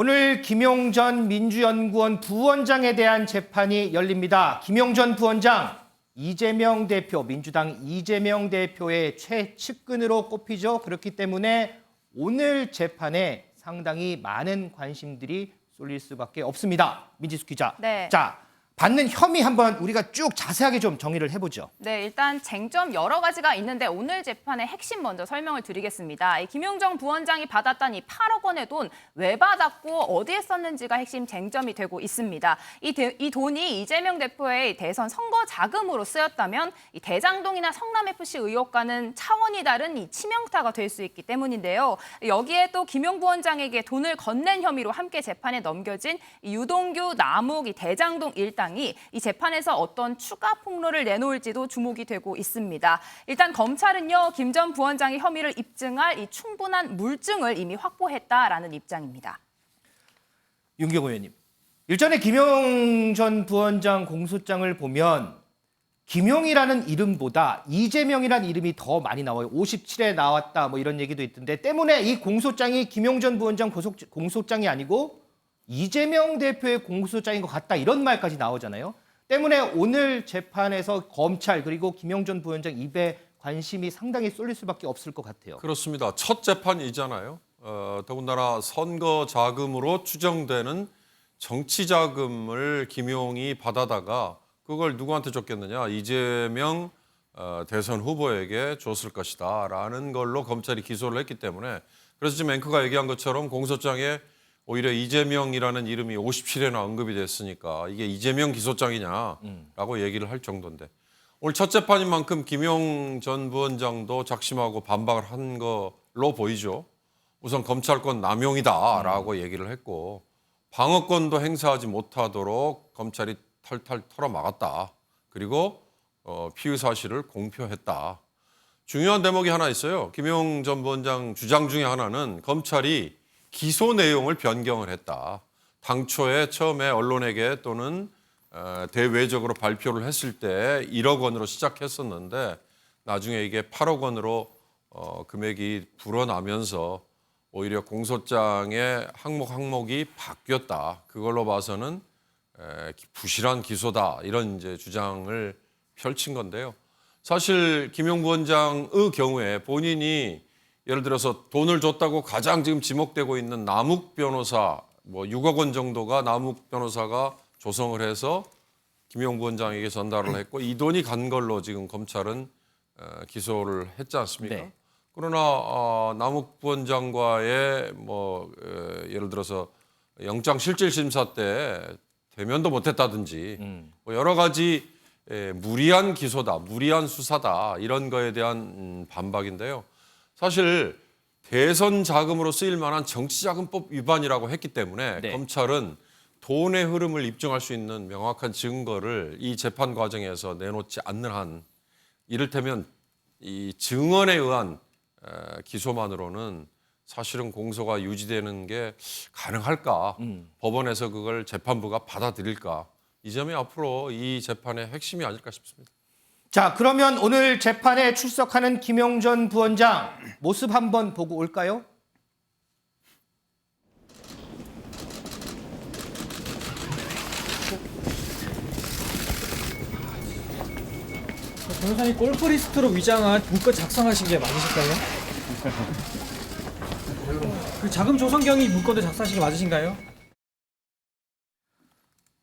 오늘 김용전 민주연구원 부원장에 대한 재판이 열립니다. 김용전 부원장, 이재명 대표, 민주당 이재명 대표의 최측근으로 꼽히죠. 그렇기 때문에 오늘 재판에 상당히 많은 관심들이 쏠릴 수밖에 없습니다. 민지숙 기자. 네. 자, 받는 혐의 한번 우리가 쭉 자세하게 좀 정리를 해보죠. 네, 일단 쟁점 여러 가지가 있는데 오늘 재판의 핵심 먼저 설명을 드리겠습니다. 이 김용전 부원장이 받았던 이 8억 원의 돈 왜 받았고 어디에 썼는지가 핵심 쟁점이 되고 있습니다. 이 돈이 이재명 대표의 대선 선거 자금으로 쓰였다면 이 대장동이나 성남FC 의혹과는 차원이 다른 이 치명타가 될 수 있기 때문인데요. 여기에 또 김용 부원장에게 돈을 건넨 혐의로 함께 재판에 넘겨진 이 유동규, 남욱, 이 대장동 일당이 이 재판에서 어떤 추가 폭로를 내놓을지도 주목이 되고 있습니다. 일단 검찰은요, 김 전 부원장의 혐의를 입증할 이 충분한 물증을 이미 확보했다라는 입장입니다. 윤경호 의원님, 일전에 김용 전 부원장 공소장을 보면 김용이라는 이름보다 이재명이라는 이름이 더 많이 나와요. 57에 나왔다 뭐 이런 얘기도 있던데 때문에 이 공소장이 김용 전 부원장 공소장이 아니고 이재명 대표의 공소장인 것 같다 이런 말까지 나오잖아요. 때문에 오늘 재판에서 검찰 그리고 김용 전 부원장 입에 관심이 상당히 쏠릴 수밖에 없을 것 같아요. 그렇습니다. 첫 재판이잖아요. 더군다나 선거 자금으로 추정되는 정치 자금을 김용이 받아다가 그걸 누구한테 줬겠느냐. 이재명 대선 후보에게 줬을 것이다 라는 걸로 검찰이 기소를 했기 때문에 그래서 지금 앵커가 얘기한 것처럼 공소장에 오히려 이재명이라는 이름이 57회나 언급이 됐으니까 이게 이재명 기소장이냐라고 얘기를 할 정도인데 오늘 첫 재판인 만큼 김용 전 부원장도 작심하고 반박을 한 걸로 보이죠. 우선 검찰권 남용이다라고 얘기를 했고 방어권도 행사하지 못하도록 검찰이 털털 털어막았다. 그리고 피의 사실을 공표했다. 중요한 대목이 하나 있어요. 김용 전 부원장 주장 중에 하나는 검찰이 기소 내용을 변경을 했다. 당초에 처음에 언론에게 또는 대외적으로 발표를 했을 때 1억 원으로 시작했었는데 나중에 이게 8억 원으로 금액이 불어나면서 오히려 공소장의 항목이 바뀌었다. 그걸로 봐서는 부실한 기소다. 이런 이제 주장을 펼친 건데요. 사실 김용 부원장의 경우에 본인이 예를 들어서 돈을 줬다고 가장 지금 지목되고 있는 남욱 변호사, 뭐 6억 원 정도가 남욱 변호사가 조성을 해서 김용 부원장에게 전달을 했고 이 돈이 간 걸로 지금 검찰은 기소를 했지 않습니까? 네. 그러나 남욱 부원장과의 예를 들어서 영장 실질 심사 때 대면도 못했다든지 뭐 여러 가지 무리한 기소다, 무리한 수사다 이런 거에 대한 반박인데요. 사실 대선 자금으로 쓰일 만한 정치자금법 위반이라고 했기 때문에 네. 검찰은 돈의 흐름을 입증할 수 있는 명확한 증거를 이 재판 과정에서 내놓지 않는 한 이를테면 이 증언에 의한 기소만으로는 사실은 공소가 유지되는 게 가능할까? 법원에서 그걸 재판부가 받아들일까? 이 점이 앞으로 이 재판의 핵심이 아닐까 싶습니다. 자, 그러면 오늘 재판에 출석하는 김용 전 부원장 모습 한번 보고 올까요? 변호사님 골프 리스트로 위장한 문건 작성하신 게 맞으실까요? 그 자금 조성경이 문건도 작성하신 게 맞으신가요?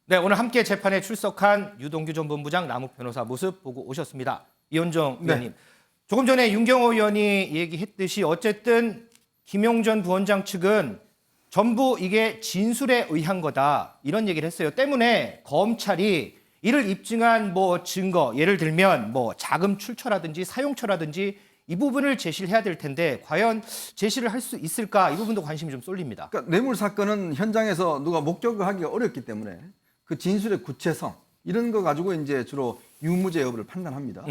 네, 오늘 함께 재판에 출석한 유동규 전 본부장, 남욱 변호사 모습 보고 오셨습니다. 이현정 의원님, 조금 전에 윤경호 의원이 얘기했듯이 어쨌든 김용 전 부원장 측은 전부 이게 진술에 의한 거다 이런 얘기를 했어요. 때문에 검찰이 이를 입증한 뭐 증거, 예를 들면 뭐 자금 출처라든지 사용처라든지 이 부분을 제시를 해야 될 텐데 과연 제시를 할 수 있을까 이 부분도 관심이 좀 쏠립니다. 그러니까 뇌물 사건은 현장에서 누가 목격을 하기가 어렵기 때문에 그 진술의 구체성 이런 거 가지고 이제 주로 유무죄 여부를 판단합니다.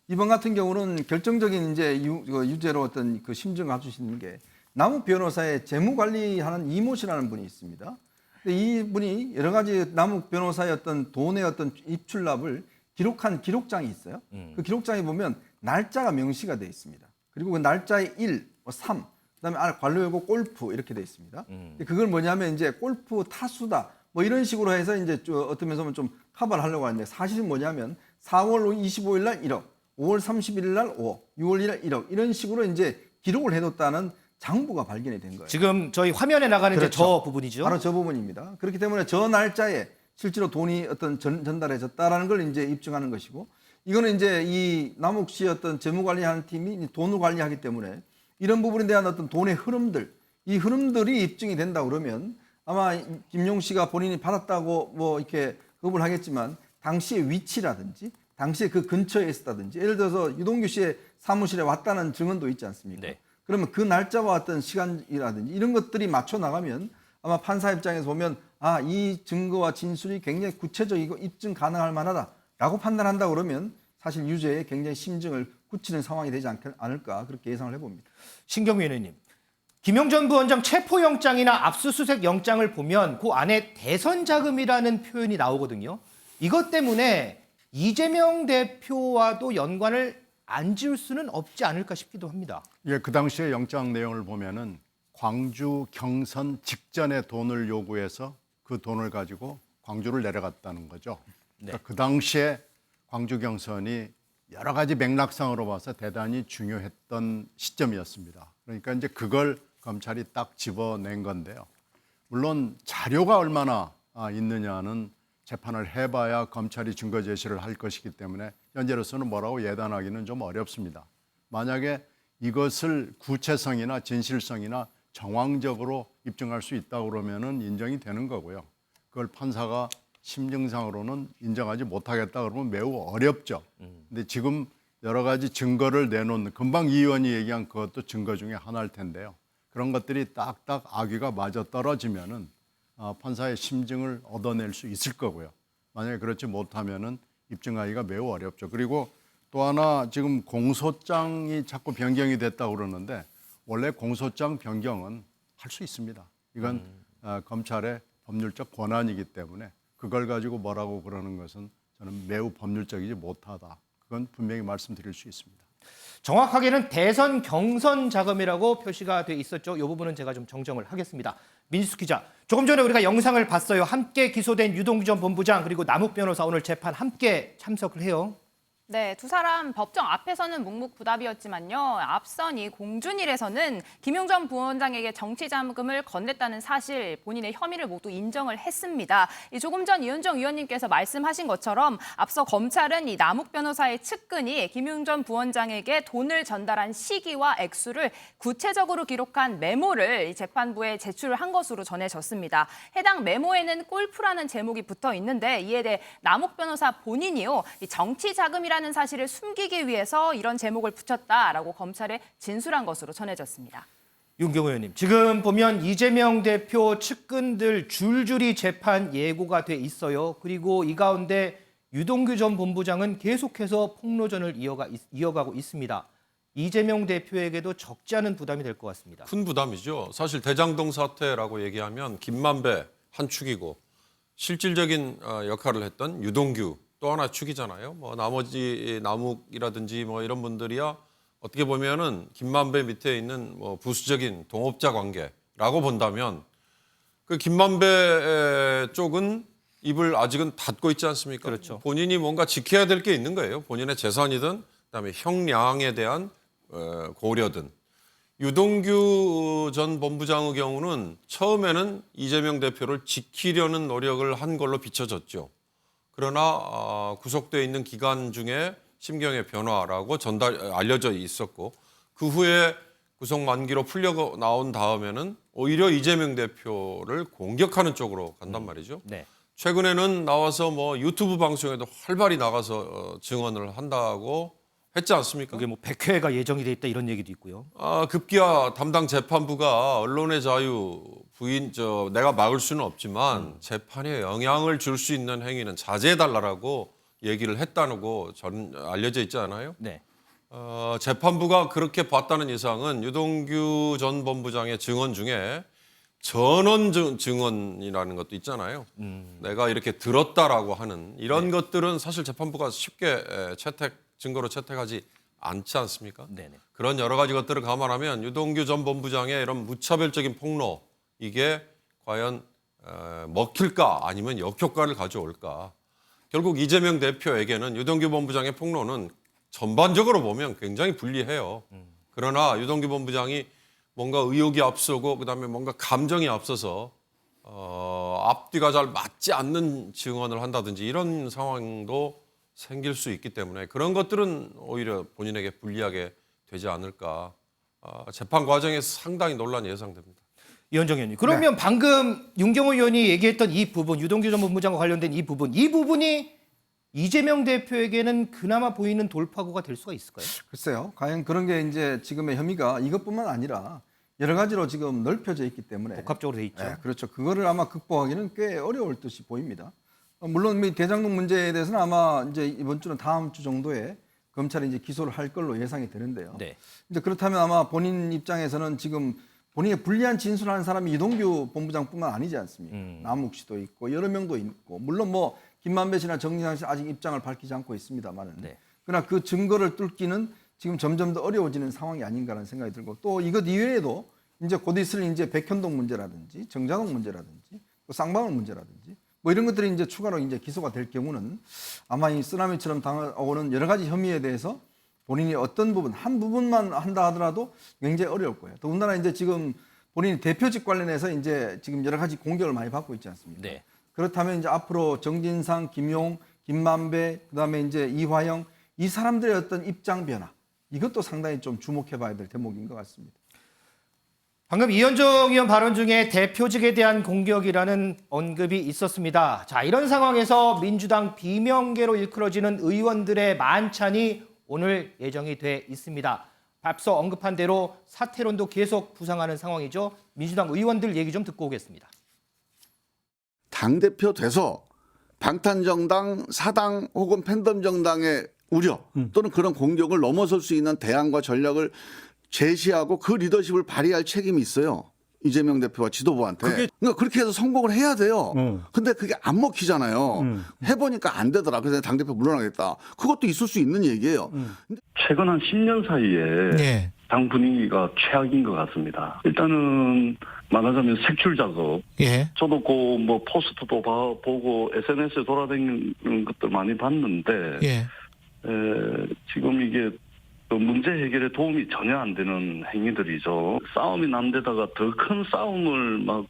이번 같은 경우는 결정적인 이제 유죄로 어떤 그 심증을 가지시는 게 남욱 변호사의 재무 관리하는 이모 씨라는 분이 있습니다. 근데 이 분이 여러 가지 남욱 변호사의 어떤 돈의 어떤 입출납을 기록한 기록장이 있어요. 그 기록장에 보면 날짜가 명시가 되어 있습니다. 그리고 그 날짜의 1, 3 그다음에 안에 관료이고 골프 이렇게 돼 있습니다. 그걸 뭐냐면 이제 골프 타수다 뭐 이런 식으로 해서 이제 어떤 면에서 좀 커버를 하려고 하는데 사실은 뭐냐면 4월 25일 날 1억, 5월 31일 날 5억, 6월 1일 1억 이런 식으로 이제 기록을 해뒀다는 장부가 발견이 된 거예요. 지금 저희 화면에 나가는 이제 그렇죠. 저 부분이죠. 바로 저 부분입니다. 그렇기 때문에 저 날짜에 실제로 돈이 어떤 전달해졌다라는 걸 이제 입증하는 것이고, 이거는 이제 이 남욱시 어떤 재무관리하는 팀이 돈을 관리하기 때문에 이런 부분에 대한 어떤 돈의 흐름들, 이 흐름들이 입증이 된다 그러면 아마 김용 씨가 본인이 받았다고 뭐 이렇게 거부를 하겠지만 당시의 위치라든지 당시에 그 근처에 있었다든지 예를 들어서 유동규 씨의 사무실에 왔다는 증언도 있지 않습니까? 네. 그러면 그 날짜와 어떤 시간이라든지 이런 것들이 맞춰 나가면 아마 판사 입장에서 보면 아, 이 증거와 진술이 굉장히 구체적이고 입증 가능할 만하다라고 판단한다 그러면 사실 유죄에 굉장히 심증을 굳히는 상황이 되지 않을까 그렇게 예상을 해봅니다. 신경미 의원님, 김용전 부원장 체포영장이나 압수수색 영장을 보면 그 안에 대선 자금이라는 표현이 나오거든요. 이것 때문에 이재명 대표와도 연관을 안 지을 수는 없지 않을까 싶기도 합니다. 예, 그 당시의 영장 내용을 보면은 광주 경선 직전에 돈을 요구해서 그 돈을 가지고 광주를 내려갔다는 거죠. 그러니까 그 당시에 광주 경선이 여러 가지 맥락상으로 봐서 대단히 중요했던 시점이었습니다. 그러니까 이제 그걸 검찰이 딱 집어낸 건데요. 물론 자료가 얼마나 있느냐는 재판을 해봐야 검찰이 증거 제시를 할 것이기 때문에 현재로서는 뭐라고 예단하기는 좀 어렵습니다. 만약에 이것을 구체성이나 진실성이나 정황적으로 입증할 수 있다고 그러면은 인정이 되는 거고요. 그걸 판사가 심증상으로는 인정하지 못하겠다 그러면 매우 어렵죠. 근데 지금 여러 가지 증거를 내놓는 금방 이 의원이 얘기한 그것도 증거 중에 하나일 텐데요. 그런 것들이 딱딱 악의가 맞아 떨어지면은 판사의 심증을 얻어낼 수 있을 거고요. 만약에 그렇지 못하면은 입증하기가 매우 어렵죠. 그리고 또 하나 지금 공소장이 자꾸 변경이 됐다고 그러는데 원래 공소장 변경은 할 수 있습니다. 이건 검찰의 법률적 권한이기 때문에 그걸 가지고 뭐라고 그러는 것은 저는 매우 법률적이지 못하다. 그건 분명히 말씀드릴 수 있습니다. 정확하게는 대선 경선 자금이라고 표시가 돼 있었죠. 이 부분은 제가 좀 정정을 하겠습니다. 민수 기자, 조금 전에 우리가 영상을 봤어요. 함께 기소된 유동규 전 본부장 그리고 남욱 변호사 오늘 재판 함께 참석을 해요. 네, 두 사람 법정 앞에서는 묵묵부답이었지만요. 앞선 이 공준일에서는 김용전 부원장에게 정치 자금을 건넸다는 사실, 본인의 혐의를 모두 인정을 했습니다. 조금 전 이현정 의원님께서 말씀하신 것처럼 앞서 검찰은 이 남욱 변호사의 측근이 김용전 부원장에게 돈을 전달한 시기와 액수를 구체적으로 기록한 메모를 이 재판부에 제출을 한 것으로 전해졌습니다. 해당 메모에는 골프라는 제목이 붙어 있는데 이에 대해 남욱 변호사 본인이요, 이 정치 자금이라는 사실을 숨기기 위해서 이런 제목을 붙였다라고 검찰에 진술한 것으로 전해졌습니다. 윤경호 의원님, 지금 보면 이재명 대표 측근들 줄줄이 재판 예고가 돼 있어요. 그리고 이 가운데 유동규 전 본부장은 계속해서 폭로전을 이어가고 있습니다. 이재명 대표에게도 적지 않은 부담이 될 것 같습니다. 큰 부담이죠. 사실 대장동 사태라고 얘기하면 김만배 한 축이고 실질적인 역할을 했던 유동규 또 하나 축이잖아요. 뭐 나머지 남욱이라든지 뭐 이런 분들이야 어떻게 보면은 김만배 밑에 있는 뭐 부수적인 동업자 관계라고 본다면 그 김만배 쪽은 입을 아직은 닫고 있지 않습니까? 그렇죠. 본인이 뭔가 지켜야 될 게 있는 거예요. 본인의 재산이든 그다음에 형량에 대한 고려든. 유동규 전 본부장의 경우는 처음에는 이재명 대표를 지키려는 노력을 한 걸로 비춰졌죠. 그러나 구속돼 있는 기간 중에 심경의 변화라고 알려져 있었고 그 후에 구속 만기로 풀려 나온 다음에는 오히려 이재명 대표를 공격하는 쪽으로 간단 말이죠. 네. 최근에는 나와서 뭐 유튜브 방송에도 활발히 나가서 증언을 한다고 했지 않습니까? 그게 뭐 100회가 예정이 돼 있다 이런 얘기도 있고요. 급기야 담당 재판부가 언론의 자유 내가 막을 수는 없지만 재판에 영향을 줄 수 있는 행위는 자제해달라고 얘기를 했다고 알려져 있지 않아요? 네. 재판부가 그렇게 봤다는 이상은 유동규 전 본부장의 증언 중에 전원 증언이라는 것도 있잖아요. 내가 이렇게 들었다라고 하는 이런 것들은 사실 재판부가 쉽게 증거로 채택하지 않지 않습니까? 네네. 그런 여러 가지 것들을 감안하면 유동규 전 본부장의 이런 무차별적인 폭로 이게 과연 먹힐까 아니면 역효과를 가져올까? 결국 이재명 대표에게는 유동규 본부장의 폭로는 전반적으로 보면 굉장히 불리해요. 그러나 유동규 본부장이 뭔가 의욕이 앞서고 그다음에 뭔가 감정이 앞서서 앞뒤가 잘 맞지 않는 증언을 한다든지 이런 상황도 생길 수 있기 때문에 그런 것들은 오히려 본인에게 불리하게 되지 않을까. 재판 과정에서 상당히 논란이 예상됩니다. 이현정 의원님. 그러면 방금 윤경호 의원이 얘기했던 이 부분, 유동규 전 본부장과 관련된 이 부분이 이재명 대표에게는 그나마 보이는 돌파구가 될 수가 있을까요? 글쎄요. 과연 그런 게 이제 지금의 혐의가 이것뿐만 아니라 여러 가지로 지금 넓혀져 있기 때문에 복합적으로 돼 있죠. 네, 그렇죠. 그거를 아마 극복하기는 꽤 어려울 듯이 보입니다. 물론 이 대장동 문제에 대해서는 아마 이제 이번 주는 다음 주 정도에 검찰이 이제 기소를 할 걸로 예상이 되는데요. 네. 이제 그렇다면 아마 본인 입장에서는 지금 본인의 불리한 진술하는 사람이 이동규 본부장뿐만 아니지 않습니까? 남욱 씨도 있고 여러 명도 있고 물론 뭐 김만배 씨나 정진상 씨 아직 입장을 밝히지 않고 있습니다만은 네. 그러나 그 증거를 뚫기는 지금 점점 더 어려워지는 상황이 아닌가라는 생각이 들고 또 이것 이외에도 이제 곧 있을 이제 백현동 문제라든지 정자동 문제라든지 또 쌍방울 문제라든지 뭐 이런 것들이 이제 추가로 이제 기소가 될 경우는 아마 이 쓰나미처럼 당하고는 여러 가지 혐의에 대해서 본인이 어떤 부분 한 부분만 한다 하더라도 굉장히 어려울 거예요. 더군다나 이제 지금 본인이 대표직 관련해서 이제 지금 여러 가지 공격을 많이 받고 있지 않습니까? 네. 그렇다면 이제 앞으로 정진상, 김용, 김만배, 그다음에 이제 이화영 이 사람들의 어떤 입장 변화 이것도 상당히 좀 주목해봐야 될 대목인 것 같습니다. 방금 이현정 의원 발언 중에 대표직에 대한 공격이라는 언급이 있었습니다. 자, 이런 상황에서 민주당 비명계로 일컬어지는 의원들의 만찬이 오늘 예정이 돼 있습니다. 앞서 언급한 대로 사퇴론도 계속 부상하는 상황이죠. 민주당 의원들 얘기 좀 듣고 오겠습니다. 당대표 돼서 방탄정당, 사당 혹은 팬덤 정당의 우려 또는 그런 공격을 넘어설 수 있는 대안과 전략을 제시하고 그 리더십을 발휘할 책임이 있어요. 이재명 대표와 지도부한테. 그러니까 그렇게 해서 성공을 해야 돼요. 근데 그게 안 먹히잖아요. 해보니까 안 되더라. 그래서 당대표 물러나겠다. 그것도 있을 수 있는 얘기예요. 최근 한 10년 사이에 당 분위기가 최악인 것 같습니다. 일단은 말하자면 색출 작업. 저도 그 뭐 포스트도 보고 SNS에 돌아다니는 것들 많이 봤는데 지금 이게 그 문제 해결에 도움이 전혀 안 되는 행위들이죠. 싸움이 난 데다가 더 큰 싸움을 막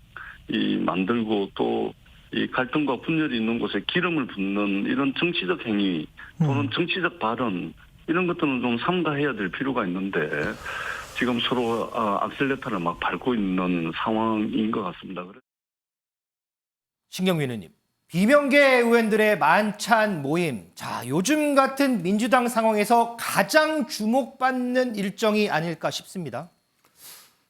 만들고 또 이 갈등과 분열이 있는 곳에 기름을 붓는 이런 정치적 행위 또는 정치적 발언 이런 것들은 좀 삼가해야 될 필요가 있는데 지금 서로 악셀레터를 막 밟고 있는 상황인 것 같습니다. 신경민 의원님, 비명계 의원들의 만찬 모임. 자, 요즘 같은 민주당 상황에서 가장 주목받는 일정이 아닐까 싶습니다.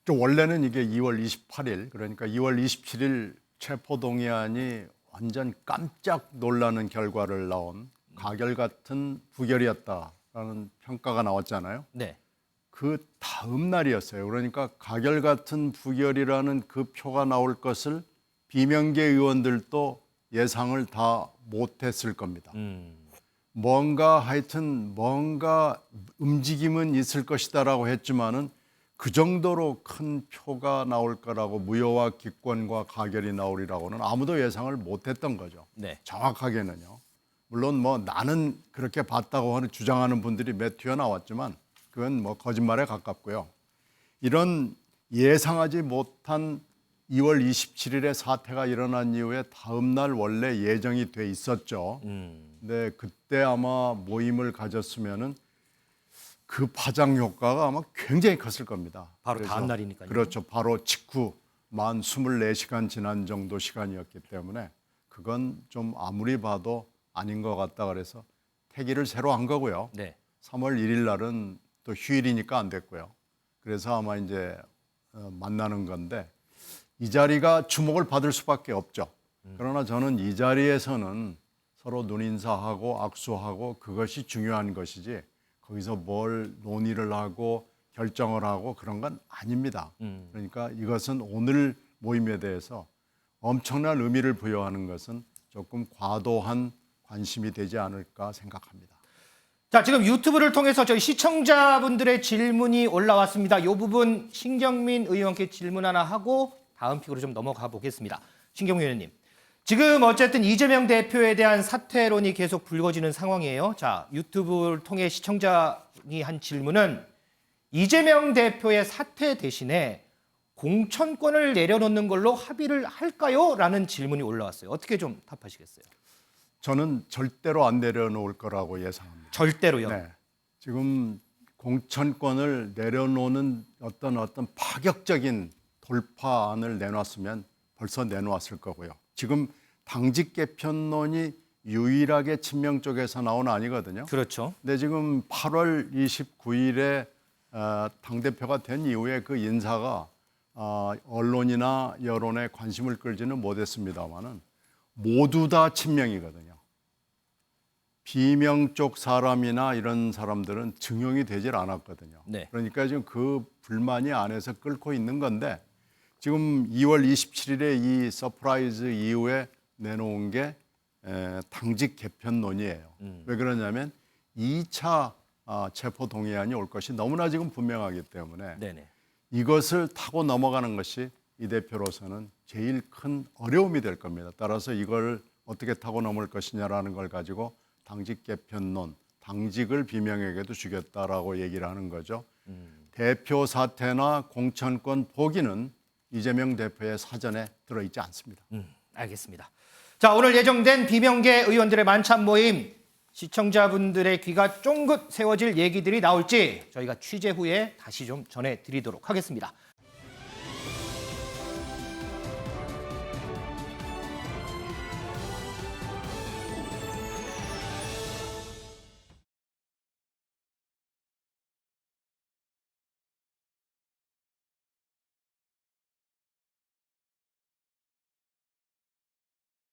원래는 이게 2월 28일 그러니까 2월 27일 체포동의안이 완전 깜짝 놀라는 결과를 낳은 가결 같은 부결이었다라는 평가가 나왔잖아요. 네. 그 다음 날이었어요. 그러니까 가결 같은 부결이라는 그 표가 나올 것을 비명계 의원들도 예상을 다 못했을 겁니다. 뭔가 움직임은 있을 것이다라고 했지만은 그 정도로 큰 표가 나올 거라고 무효와 기권과 가결이 나오리라고는 아무도 예상을 못했던 거죠. 네. 정확하게는요. 물론 뭐 나는 그렇게 봤다고 하는 주장하는 분들이 몇 튀어나왔지만 그건 뭐 거짓말에 가깝고요. 이런 예상하지 못한 2월 27일에 사태가 일어난 이후에 다음 날 원래 예정이 돼 있었죠. 근데 그때 아마 모임을 가졌으면은 그 파장 효과가 아마 굉장히 컸을 겁니다. 바로 그래서 다음 날이니까요. 그렇죠. 바로 직후 만 24시간 지난 정도 시간이었기 때문에 그건 좀 아무리 봐도 아닌 것 같다 그래서 태기를 새로 한 거고요. 네. 3월 1일 날은 또 휴일이니까 안 됐고요. 그래서 아마 이제 만나는 건데 이 자리가 주목을 받을 수밖에 없죠. 그러나 저는 이 자리에서는 서로 눈인사하고 악수하고 그것이 중요한 것이지 거기서 뭘 논의를 하고 결정을 하고 그런 건 아닙니다. 그러니까 이것은 오늘 모임에 대해서 엄청난 의미를 부여하는 것은 조금 과도한 관심이 되지 않을까 생각합니다. 자, 지금 유튜브를 통해서 저희 시청자분들의 질문이 올라왔습니다. 이 부분 신경민 의원께 질문 하나 하고 다음 픽으로 좀 넘어가 보겠습니다. 신경민 의원님, 지금 어쨌든 이재명 대표에 대한 사퇴론이 계속 불거지는 상황이에요. 자, 유튜브를 통해 시청자분이 한 질문은 이재명 대표의 사퇴 대신에 공천권을 내려놓는 걸로 합의를 할까요? 라는 질문이 올라왔어요. 어떻게 좀 답하시겠어요? 저는 절대로 안 내려놓을 거라고 예상합니다. 절대로요. 네. 지금 공천권을 내려놓는 어떤 파격적인 돌파안을 내놨으면 벌써 내놓았을 거고요. 지금 당직 개편론이 유일하게 친명 쪽에서 나온 아니거든요. 그렇죠. 근데 지금 8월 29일에 당대표가 된 이후에 그 인사가 언론이나 여론에 관심을 끌지는 못했습니다만은 모두 다 친명이거든요. 비명 쪽 사람이나 이런 사람들은 증용이 되질 않았거든요. 네. 그러니까 지금 그 불만이 안에서 끓고 있는 건데 지금 2월 27일에 이 서프라이즈 이후에 내놓은 게 당직 개편론이에요. 왜 그러냐면 2차 체포 동의안이 올 것이 너무나 지금 분명하기 때문에 네네. 이것을 타고 넘어가는 것이 이 대표로서는 제일 큰 어려움이 될 겁니다. 따라서 이걸 어떻게 타고 넘을 것이냐라는 걸 가지고 당직 개편론, 당직을 비명에게도 주겠다라고 얘기를 하는 거죠. 대표 사퇴나 공천권 포기는 이재명 대표의 사전에 들어있지 않습니다. 알겠습니다. 자, 오늘 예정된 비명계 의원들의 만찬 모임, 시청자분들의 귀가 쫑긋 세워질 얘기들이 나올지 저희가 취재 후에 다시 좀 전해드리도록 하겠습니다.